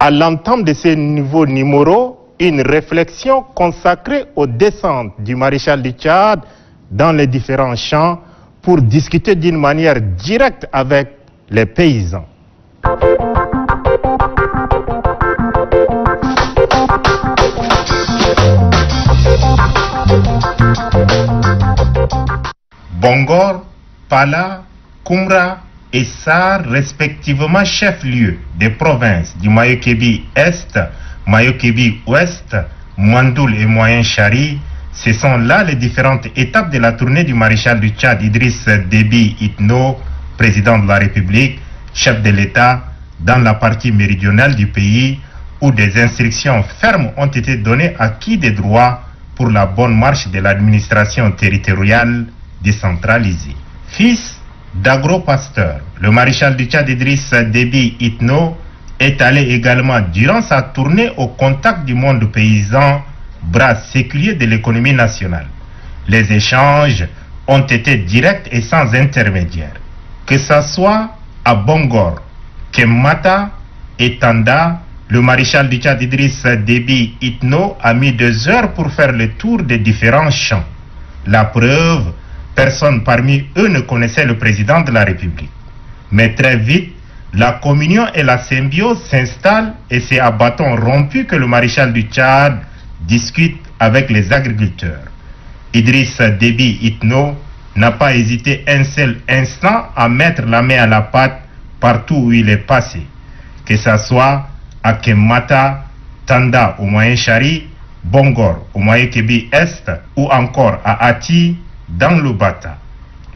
à l'entame de ce nouveau numéro, une réflexion consacrée aux descentes du maréchal du Tchad dans les différents champs pour discuter d'une manière directe avec les paysans. Bongor, Pala, Koumra et Sar, respectivement chefs-lieux des provinces du Mayo-Kébi Est, Mayo-Kébi Ouest, Mandoul et Moyen-Chari, ce sont là les différentes étapes de la tournée du maréchal du Tchad Idriss Déby Itno, président de la République, chef de l'État, dans la partie méridionale du pays, où des instructions fermes ont été données à qui des droits pour la bonne marche de l'administration territoriale décentralisée. Fils d'agro-pasteur, le maréchal du Tchad Idriss Déby Itno est allé également durant sa tournée au contact du monde paysan, bras séculier de l'économie nationale. Les échanges ont été directs et sans intermédiaire. Que ce soit à Bongor, Kemmata et Tanda, le maréchal du Tchad Idriss Déby Itno a mis 2 heures pour faire le tour des différents champs. La preuve, personne parmi eux ne connaissait le président de la République. Mais très vite, la communion et la symbiose s'installent et c'est à bâton rompu que le maréchal du Tchad discute avec les agriculteurs. Idriss Déby Itno n'a pas hésité un seul instant à mettre la main à la pâte partout où il est passé, que ce soit à Kemmata, Tanda au Moyen-Chari, Bongor au Mayo-Kébi Est ou encore à Ati dans le Bata.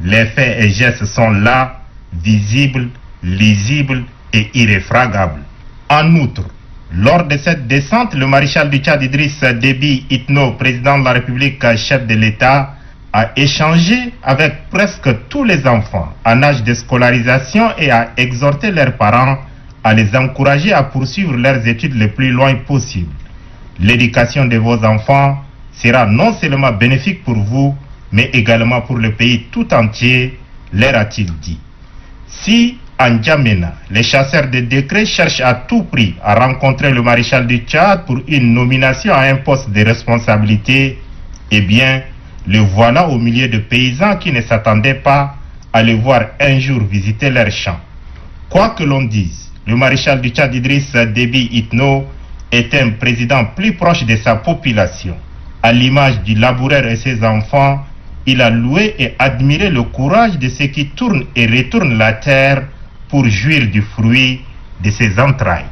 Les faits et gestes sont là, visibles, lisibles et irréfragables. En outre, lors de cette descente, le maréchal du Tchad Idriss Déby Itno, président de la République, chef de l'État, a échangé avec presque tous les enfants en âge de scolarisation et a exhorté leurs parents à les encourager à poursuivre leurs études le plus loin possible. L'éducation de vos enfants sera non seulement bénéfique pour vous, mais également pour le pays tout entier, leur a-t-il dit. Si en N'Djamena, les chasseurs de décrets cherchent à tout prix à rencontrer le maréchal du Tchad pour une nomination à un poste de responsabilité, eh bien, le voilà au milieu de paysans qui ne s'attendaient pas à le voir un jour visiter leurs champs. Quoi que l'on dise, le maréchal du Tchad Idriss Déby Itno est un président plus proche de sa population. À l'image du laboureur et ses enfants, il a loué et admiré le courage de ceux qui tournent et retournent la terre pour jouir du fruit de ses entrailles.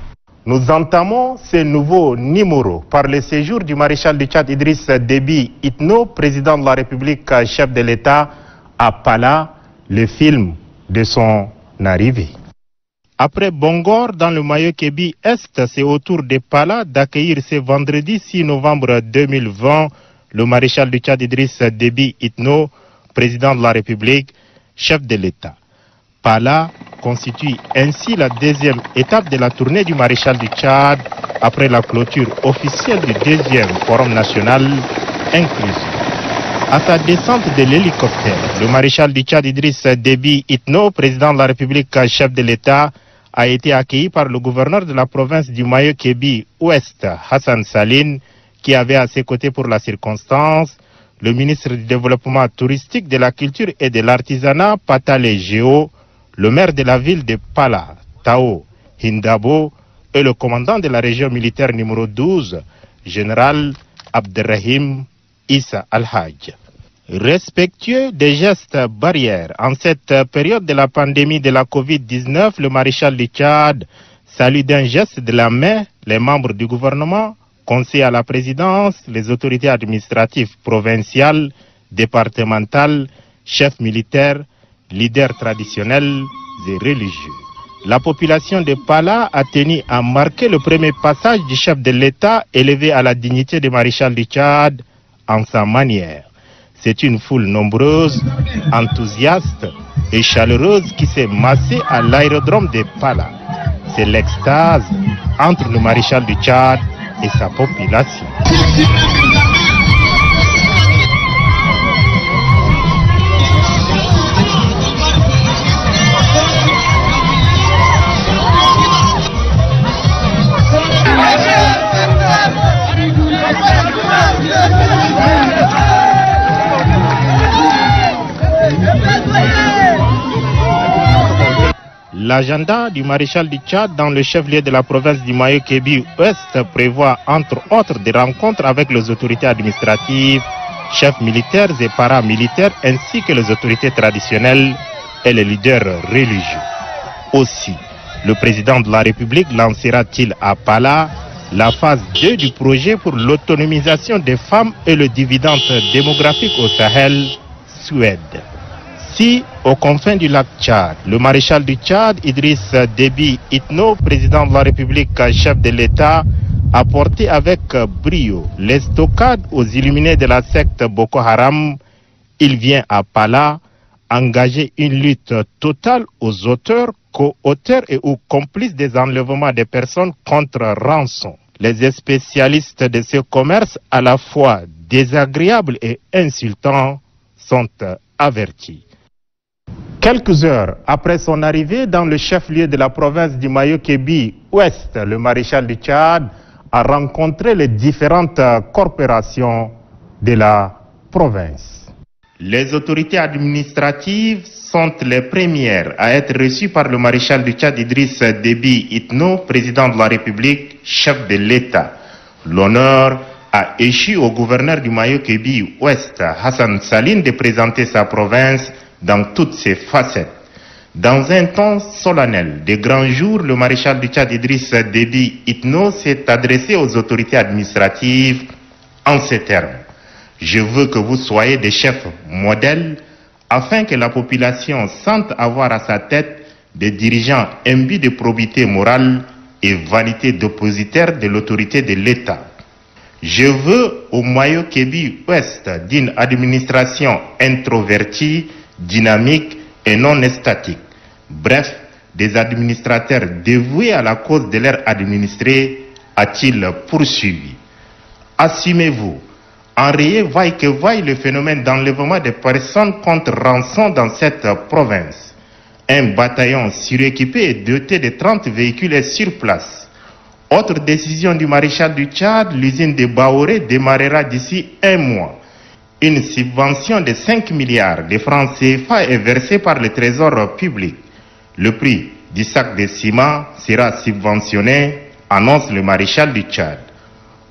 Nous entamons ce nouveau numéro par le séjour du maréchal du Tchad Idriss Déby Itno, président de la République, chef de l'État, à Pala, le film de son arrivée. Après Bongor, dans le Mayo-Kébi Est, c'est au tour de Pala d'accueillir ce vendredi 6 novembre 2020 le maréchal du Tchad Idriss Déby Itno, président de la République, chef de l'État. Pala constitue ainsi la deuxième étape de la tournée du maréchal du Tchad après la clôture officielle du deuxième forum national inclusif. À sa descente de l'hélicoptère, le maréchal du Tchad Idriss Déby Itno, président de la République, chef de l'État, a été accueilli par le gouverneur de la province du Mayo-Kébi Ouest, Hassan Saline, qui avait à ses côtés pour la circonstance le ministre du Développement touristique, de la culture et de l'artisanat, Patale Géo, le maire de la ville de Pala, Tao Hindabo, et le commandant de la région militaire numéro 12, général Abderrahim Issa Al-Hajj. Respectueux des gestes barrières en cette période de la pandémie de la Covid-19, le maréchal du Tchad salue d'un geste de la main les membres du gouvernement, conseillers à la présidence, les autorités administratives provinciales, départementales, chefs militaires, leaders traditionnels et religieux. La population de Pala a tenu à marquer le premier passage du chef de l'État élevé à la dignité de maréchal du Tchad en sa manière. C'est une foule nombreuse, enthousiaste et chaleureuse qui s'est massée à l'aérodrome de Pala. C'est l'extase entre le maréchal du Tchad et sa population. L'agenda du maréchal du Tchad dans le chef-lieu de la province du Mayo-Kébi-Ouest prévoit entre autres des rencontres avec les autorités administratives, chefs militaires et paramilitaires ainsi que les autorités traditionnelles et les leaders religieux. Aussi, le président de la République lancera-t-il à Pala la phase 2 du projet pour l'autonomisation des femmes et le dividende démographique au Sahel, Suède. Si, aux confins du lac Tchad, le maréchal du Tchad, Idriss Déby Itno, président de la République, chef de l'État, a porté avec brio les stockades aux illuminés de la secte Boko Haram, il vient à Pala engager une lutte totale aux auteurs, co-auteurs et ou complices des enlèvements des personnes contre rançon. Les spécialistes de ce commerce, à la fois désagréables et insultants, sont avertis. Quelques heures après son arrivée dans le chef-lieu de la province du Mayo-Kébi-Ouest, le maréchal du Tchad a rencontré les différentes corporations de la province. Les autorités administratives sont les premières à être reçues par le maréchal du Tchad Idriss Déby Itno, président de la République, chef de l'État. L'honneur a échu au gouverneur du Mayo-Kébi-Ouest, Hassan Saline, de présenter sa province dans toutes ses facettes. Dans un temps solennel de grands jours, le maréchal du Tchad Idriss Déby Itno s'est adressé aux autorités administratives en ces termes. Je veux que vous soyez des chefs modèles afin que la population sente avoir à sa tête des dirigeants imbus de probité morale et validité dépositaire de l'autorité de l'État. Je veux au Mayo-Kébi-Ouest d'une administration introvertie, dynamique et non statique. Bref, des administrateurs dévoués à la cause de leur administré, a-t-il poursuivi. Assumez-vous. Enrayer vaille que vaille le phénomène d'enlèvement des personnes contre rançon dans cette province. Un bataillon suréquipé et doté de 30 véhicules est sur place. Autre décision du maréchal du Tchad, l'usine de Baoré démarrera d'ici un mois. Une subvention de 5 milliards de francs CFA est versée par le trésor public. Le prix du sac de ciment sera subventionné, annonce le maréchal du Tchad.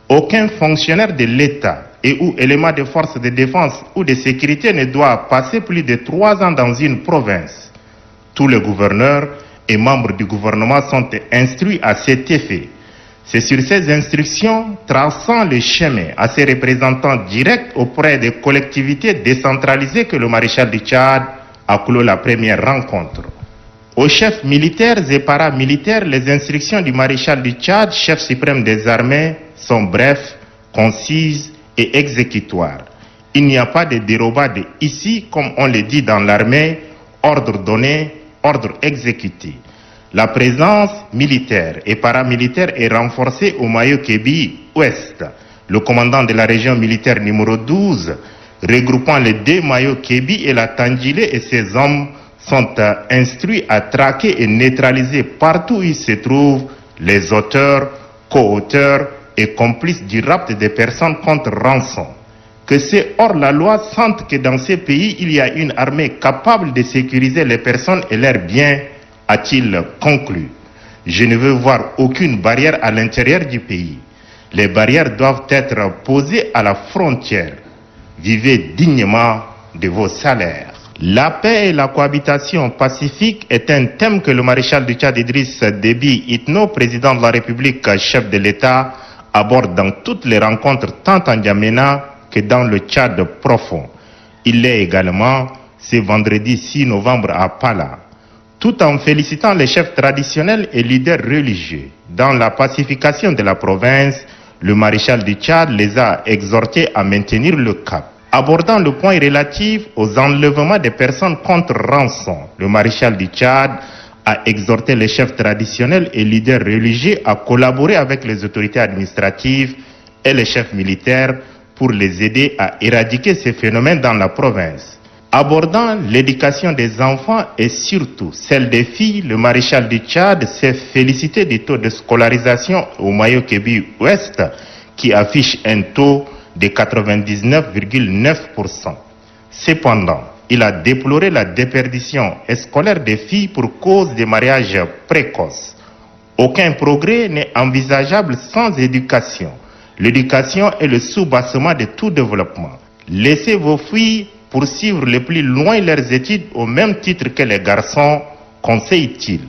Aucun fonctionnaire de l'État et ou élément de force de défense ou de sécurité ne doit passer plus de 3 ans dans une province. Tous les gouverneurs et membres du gouvernement sont instruits à cet effet. C'est sur ces instructions, traçant le chemin à ses représentants directs auprès des collectivités décentralisées, que le maréchal du Tchad a clos la première rencontre. Aux chefs militaires et paramilitaires, les instructions du maréchal du Tchad, chef suprême des armées, sont brefs, concises et exécutoires. Il n'y a pas de dérobade ici, comme on le dit dans l'armée, ordre donné, ordre exécuté. La présence militaire et paramilitaire est renforcée au Mayo-Kébi-Ouest. Le commandant de la région militaire numéro 12, regroupant les 2 Mayo-Kébi et la Tandjilé et ses hommes, sont instruits à traquer et neutraliser partout où ils se trouvent les auteurs, co-auteurs et complices du rapt des personnes contre rançon. Que c'est hors la loi sentent que dans ces pays, il y a une armée capable de sécuriser les personnes et leurs biens, a-t-il conclu. Je ne veux voir aucune barrière à l'intérieur du pays. Les barrières doivent être posées à la frontière. Vivez dignement de vos salaires. La paix et la cohabitation pacifique est un thème que le maréchal du Tchad Idriss Déby Itno, président de la République, chef de l'État, aborde dans toutes les rencontres tant en N'Djamena que dans le Tchad profond. Il l'est également ce vendredi 6 novembre à Pala. Tout en félicitant les chefs traditionnels et leaders religieux dans la pacification de la province, le maréchal du Tchad les a exhortés à maintenir le cap. Abordant le point relatif aux enlèvements des personnes contre rançon, le maréchal du Tchad a exhorté les chefs traditionnels et leaders religieux à collaborer avec les autorités administratives et les chefs militaires pour les aider à éradiquer ces phénomènes dans la province. Abordant l'éducation des enfants et surtout celle des filles, le maréchal du Tchad s'est félicité du taux de scolarisation au Mayo-Kébi-Ouest qui affiche un taux de 99,9%. Cependant, il a déploré la déperdition scolaire des filles pour cause des mariages précoces. Aucun progrès n'est envisageable sans éducation. L'éducation est le soubassement de tout développement. Laissez vos filles poursuivre le plus loin leurs études au même titre que les garçons, conseille-t-il.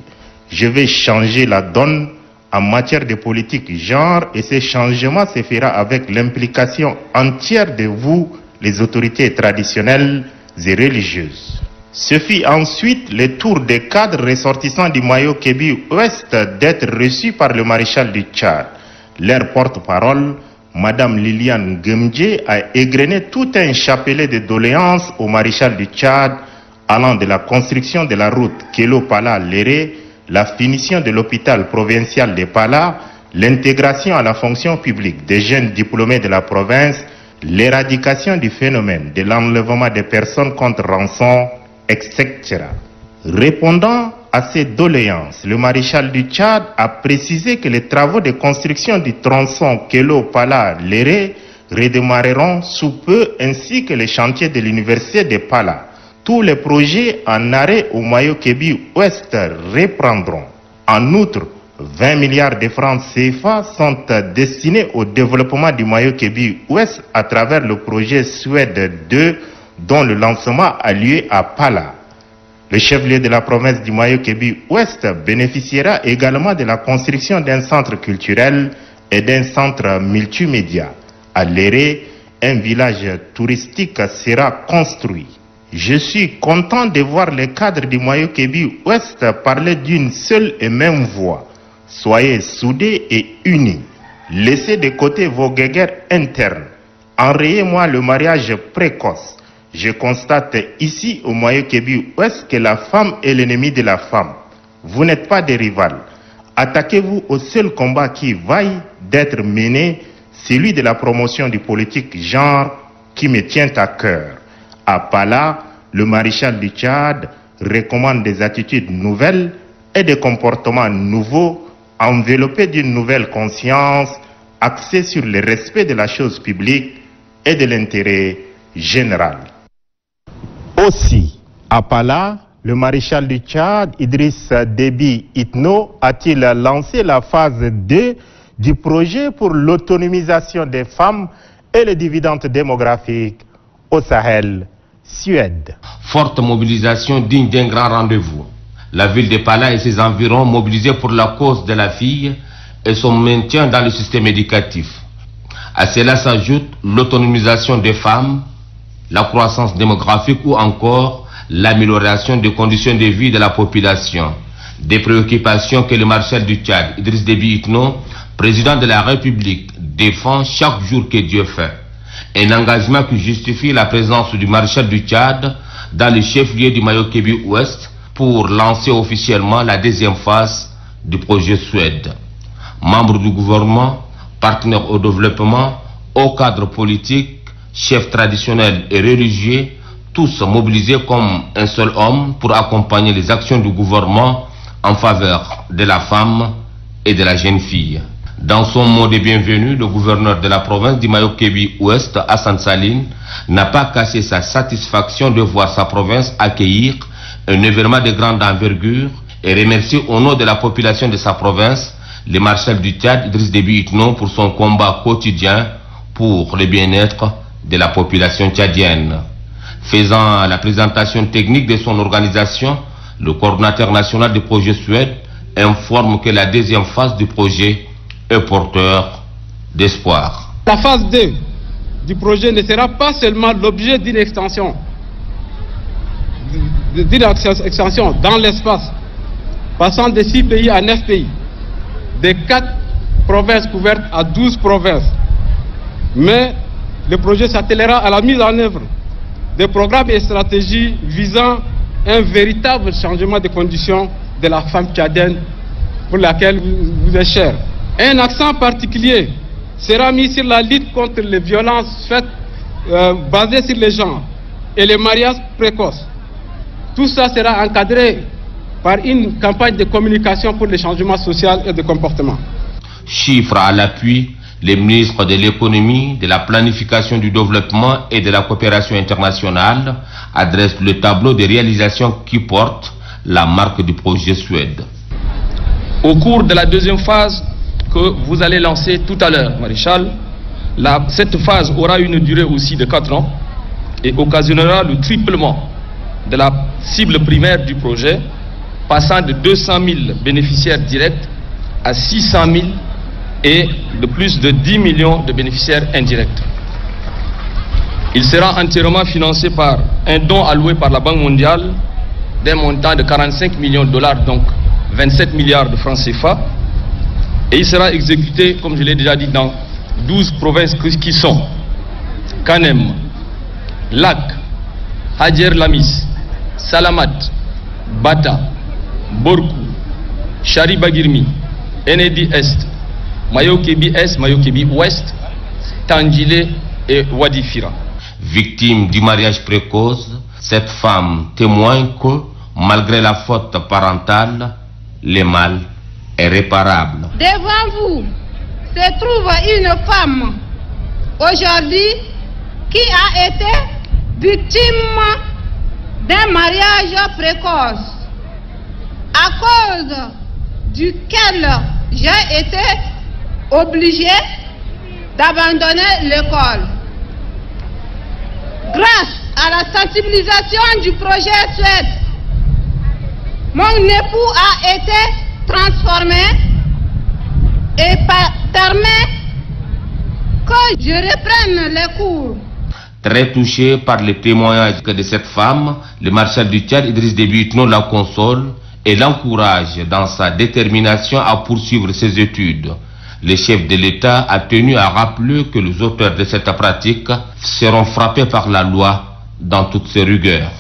Je vais changer la donne en matière de politique genre et ce changement se fera avec l'implication entière de vous, les autorités traditionnelles et religieuses. Ce fut ensuite le tour des cadres ressortissants du Mayo-Kébi Ouest d'être reçus par le maréchal du Tchad. Leur porte-parole, Madame Liliane Gemdje, a égrené tout un chapelet de doléances au maréchal du Tchad allant de la construction de la route Kélo-Pala-Léré, la finition de l'hôpital provincial de Pala, l'intégration à la fonction publique des jeunes diplômés de la province, l'éradication du phénomène de l'enlèvement des personnes contre rançon, etc. Répondant à ces doléances, le maréchal du Tchad a précisé que les travaux de construction du tronçon Kélo-Pala-Léré redémarreront sous peu ainsi que les chantiers de l'université de Pala. Tous les projets en arrêt au Mayo-Kébi Ouest reprendront. En outre, 20 milliards de francs CFA sont destinés au développement du Mayo-Kébi Ouest à travers le projet Suède 2 dont le lancement a lieu à Pala. Le chef-lieu de la province du Mayo-Kébi Ouest bénéficiera également de la construction d'un centre culturel et d'un centre multimédia. À Léré, un village touristique sera construit. Je suis content de voir les cadres du Mayo-Kébi Ouest parler d'une seule et même voix. Soyez soudés et unis. Laissez de côté vos guéguerres internes. Enrayez-moi le mariage précoce. Je constate ici au Mayo-Kébi Ouest que la femme est l'ennemi de la femme. Vous n'êtes pas des rivales. Attaquez-vous au seul combat qui vaille d'être mené, celui de la promotion du politique genre qui me tient à cœur. À Pala, le maréchal du Tchad recommande des attitudes nouvelles et des comportements nouveaux enveloppés d'une nouvelle conscience axée sur le respect de la chose publique et de l'intérêt général. Aussi, à Pala, le maréchal du Tchad, Idriss Déby Itno, a-t-il lancé la phase 2 du projet pour l'autonomisation des femmes et les dividendes démographiques au Sahel, Suède. Forte mobilisation digne d'un grand rendez-vous. La ville de Pala et ses environs mobilisés pour la cause de la fille et son maintien dans le système éducatif. À cela s'ajoute l'autonomisation des femmes, la croissance démographique ou encore l'amélioration des conditions de vie de la population. Des préoccupations que le maréchal du Tchad, Idriss Déby Itno, président de la République, défend chaque jour que Dieu fait. Un engagement qui justifie la présence du maréchal du Tchad dans le chef-lieu du Mayo-Kébi Ouest pour lancer officiellement la deuxième phase du projet Suède. Membres du gouvernement, partenaires au développement, hauts cadres politiques, chefs traditionnels et religieux, tous mobilisés comme un seul homme pour accompagner les actions du gouvernement en faveur de la femme et de la jeune fille. Dans son mot de bienvenue, le gouverneur de la province du Mayo-Kébi Ouest, Hassan Saline, n'a pas caché sa satisfaction de voir sa province accueillir un événement de grande envergure et remercier au nom de la population de sa province le maréchal du Tchad, Idriss Déby Itno, pour son combat quotidien pour le bien-être de la population tchadienne. Faisant la présentation technique de son organisation, le coordinateur national du projet Suède informe que la deuxième phase du projet est porteur d'espoir. La phase 2 du projet ne sera pas seulement l'objet d'une extension dans l'espace, passant de 6 pays à 9 pays, de 4 provinces couvertes à 12 provinces. Mais le projet s'attellera à la mise en œuvre des programmes et stratégies visant un véritable changement de conditions de la femme tchadienne pour laquelle vous êtes cher. Un accent particulier sera mis sur la lutte contre les violences faites basées sur les genres et les mariages précoces. Tout ça sera encadré par une campagne de communication pour le changement social et de comportement. Chiffres à l'appui, les ministres de l'économie, de la planification du développement et de la coopération internationale adressent le tableau de réalisation qui porte la marque du projet Suède. Au cours de la deuxième phase que vous allez lancer tout à l'heure, Maréchal, cette phase aura une durée aussi de 4 ans et occasionnera le triplement de la cible primaire du projet, passant de 200 000 bénéficiaires directs à 600 000 et de plus de 10 millions de bénéficiaires indirects. Il sera entièrement financé par un don alloué par la Banque mondiale d'un montant de 45 millions de dollars, donc 27 milliards de francs CFA, et il sera exécuté, comme je l'ai déjà dit, dans 12 provinces qui sont Kanem, Lak, Hadjer Lamis, Salamat, Bata, Borkou, Chari-Bagirmi, Enedi Est, Mayo-Kébi Est, Mayo-Kébi Ouest, Tandjilé et Wadifira. Victime du mariage précoce, cette femme témoigne que, malgré la faute parentale, le mal est réparable. Devant vous se trouve une femme aujourd'hui qui a été victime d'un mariage précoce, à cause duquel j'ai été obligée d'abandonner l'école. Grâce à la sensibilisation du projet Suède, mon époux a été transformé et permet que je reprenne les cours. Très touché par les témoignages de cette femme, le maréchal du Tchad, Idriss Déby Itno, la console et l'encourage dans sa détermination à poursuivre ses études. Le chef de l'État a tenu à rappeler que les auteurs de cette pratique seront frappés par la loi dans toutes ses rigueurs.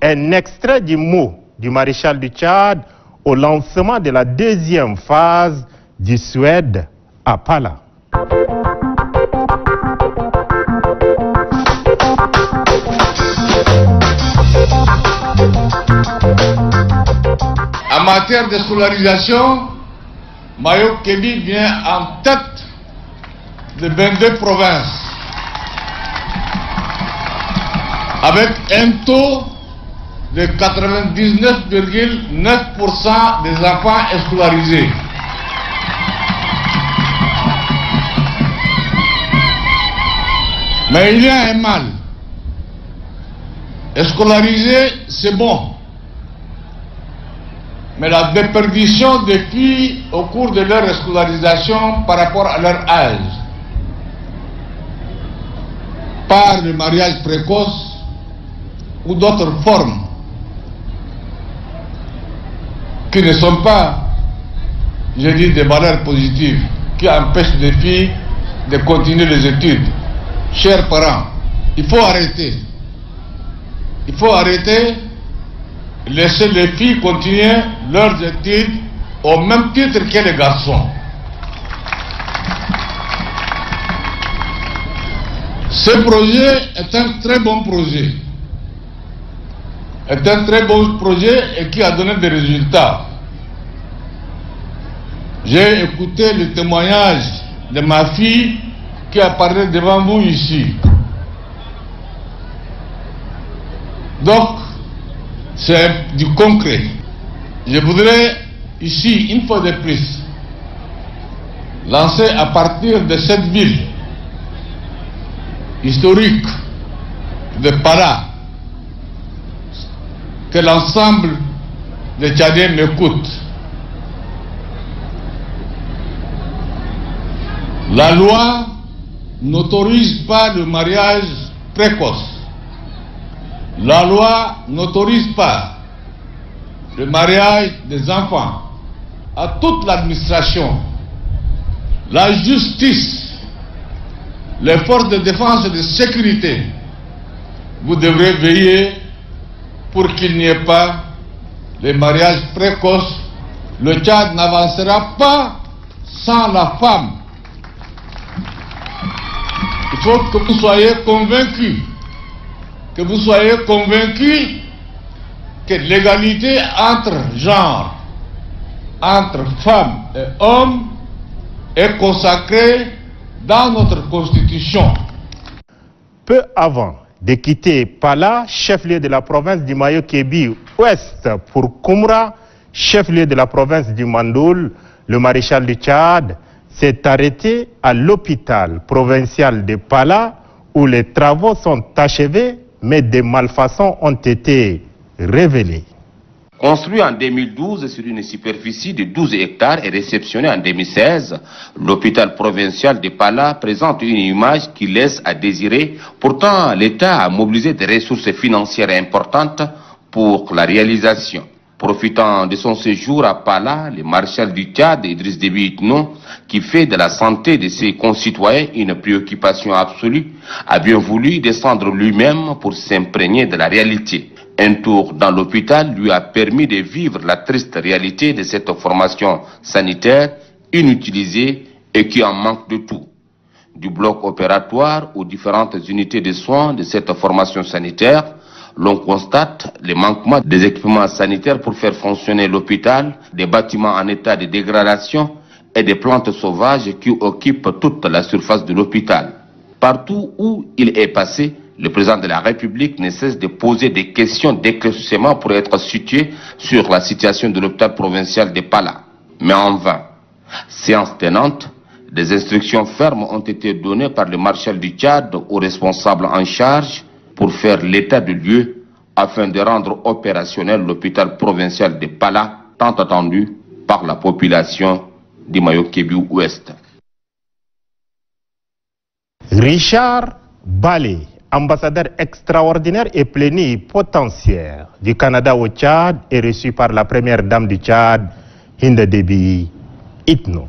Un extrait du mot du maréchal du Tchad au lancement de la deuxième phase du Suède à Pala. En matière de scolarisation, Mayo-Kébi vient en tête de 22 provinces, avec un taux de 99,9% des enfants scolarisés. Mais il y a un mal. Scolariser, c'est bon. Mais la déperdition des filles au cours de leur scolarisation par rapport à leur âge, par le mariage précoce ou d'autres formes qui ne sont pas, je dis, des valeurs positives, qui empêchent les filles de continuer les études. Chers parents, il faut arrêter. Il faut arrêter, laisser les filles continuer leurs études au même titre que les garçons. Ce projet est un très bon projet. Est un très bon projet et qui a donné des résultats. J'ai écouté le témoignage de ma fille qui a parlé devant vous ici. Donc, c'est du concret. Je voudrais ici, une fois de plus, lancer à partir de cette ville historique de Pala, que l'ensemble des Tchadiens m'écoute. La loi n'autorise pas le mariage précoce. La loi n'autorise pas le mariage des enfants. À toute l'administration, la justice, les forces de défense et de sécurité, vous devrez veiller pour qu'il n'y ait pas les mariages précoces. Le Tchad n'avancera pas sans la femme. Il faut que vous soyez convaincus, que l'égalité entre genres, entre femmes et hommes est consacré dans notre Constitution. Peu avant de quitter Pala, chef-lieu de la province du Mayo-Kébi ouest, pour Koumra, chef-lieu de la province du Mandoul, le maréchal du Tchad s'est arrêté à l'hôpital provincial de Pala où les travaux sont achevés, mais des malfaçons ont été révélées. Construit en 2012 sur une superficie de 12 hectares et réceptionné en 2016, l'hôpital provincial de Pala présente une image qui laisse à désirer. Pourtant, l'État a mobilisé des ressources financières importantes pour la réalisation. Profitant de son séjour à Pala, le maréchal du Tchad, Idriss Déby Itno, qui fait de la santé de ses concitoyens une préoccupation absolue, a bien voulu descendre lui-même pour s'imprégner de la réalité. Un tour dans l'hôpital lui a permis de vivre la triste réalité de cette formation sanitaire inutilisée et qui en manque de tout. Du bloc opératoire aux différentes unités de soins de cette formation sanitaire, l'on constate les manquements des équipements sanitaires pour faire fonctionner l'hôpital, des bâtiments en état de dégradation et des plantes sauvages qui occupent toute la surface de l'hôpital. Partout où il est passé, le président de la République ne cesse de poser des questions d'éclaircissement pour être situé sur la situation de l'hôpital provincial de Pala. Mais en vain. Séance tenante, des instructions fermes ont été données par le maréchal du Tchad aux responsables en charge pour faire l'état de lieu afin de rendre opérationnel l'hôpital provincial de Pala, tant attendu par la population du Mayo-Kébi ouest. Richard Balé, ambassadeur extraordinaire et plénipotentiaire du Canada au Tchad, est reçu par la première dame du Tchad, Hinda Déby Itno.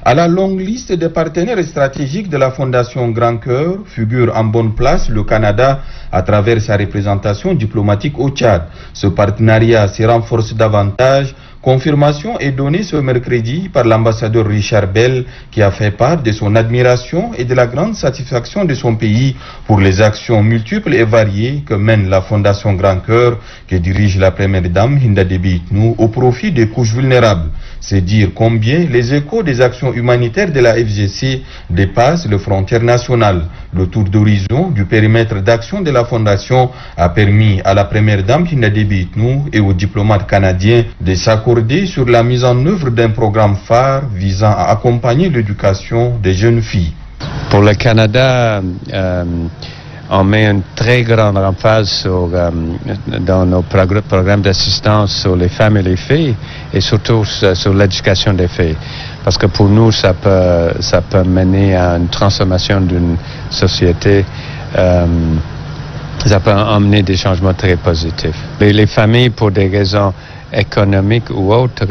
À la longue liste des partenaires stratégiques de la Fondation Grand Cœur figure en bonne place le Canada à travers sa représentation diplomatique au Tchad. Ce partenariat se renforce davantage. Confirmation est donnée ce mercredi par l'ambassadeur Richard Bell qui a fait part de son admiration et de la grande satisfaction de son pays pour les actions multiples et variées que mène la Fondation Grand Cœur que dirige la première dame Hinda Déby Itno au profit des couches vulnérables. C'est dire combien les échos des actions humanitaires de la FGC dépassent les frontières nationales. Le tour d'horizon du périmètre d'action de la Fondation a permis à la première dame Hinda Déby Itno et aux diplomates canadiens de s'accorder sur la mise en œuvre d'un programme phare visant à accompagner l'éducation des jeunes filles. Pour le Canada, on met une très grande emphase dans nos programmes d'assistance sur les femmes et les filles et surtout sur l'éducation des filles. Parce que pour nous, ça peut mener à une transformation d'une société. Ça peut emmener des changements très positifs. Les familles, pour des raisons économiques ou autres,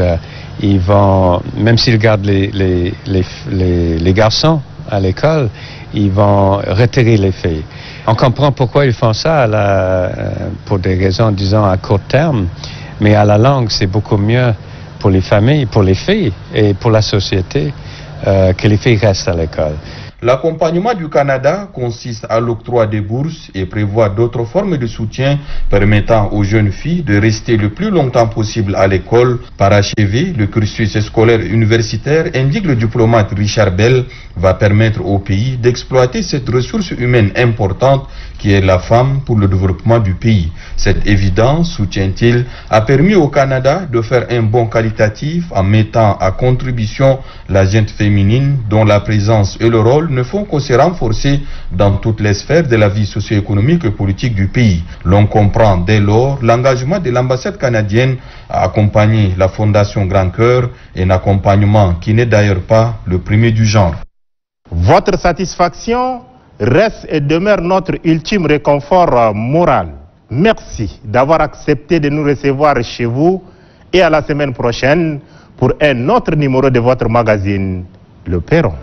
ils vont, même s'ils gardent les garçons à l'école, ils vont retirer les filles. On comprend pourquoi ils font ça pour des raisons, disons, à court terme, mais à la longue, c'est beaucoup mieux pour les familles, pour les filles et pour la société que les filles restent à l'école. L'accompagnement du Canada consiste à l'octroi des bourses et prévoit d'autres formes de soutien permettant aux jeunes filles de rester le plus longtemps possible à l'école. Parachever le cursus scolaire universitaire, indique le diplomate Richard Bell, va permettre au pays d'exploiter cette ressource humaine importante qui est la femme pour le développement du pays. Cette évidence, soutient-il, a permis au Canada de faire un bond qualitatif en mettant à contribution la gente féminine dont la présence et le rôle ne font que se renforcer dans toutes les sphères de la vie socio-économique et politique du pays. L'on comprend dès lors l'engagement de l'ambassade canadienne à accompagner la Fondation Grand Cœur, un accompagnement qui n'est d'ailleurs pas le premier du genre. Votre satisfaction reste et demeure notre ultime réconfort moral. Merci d'avoir accepté de nous recevoir chez vous et à la semaine prochaine pour un autre numéro de votre magazine, Le Perron.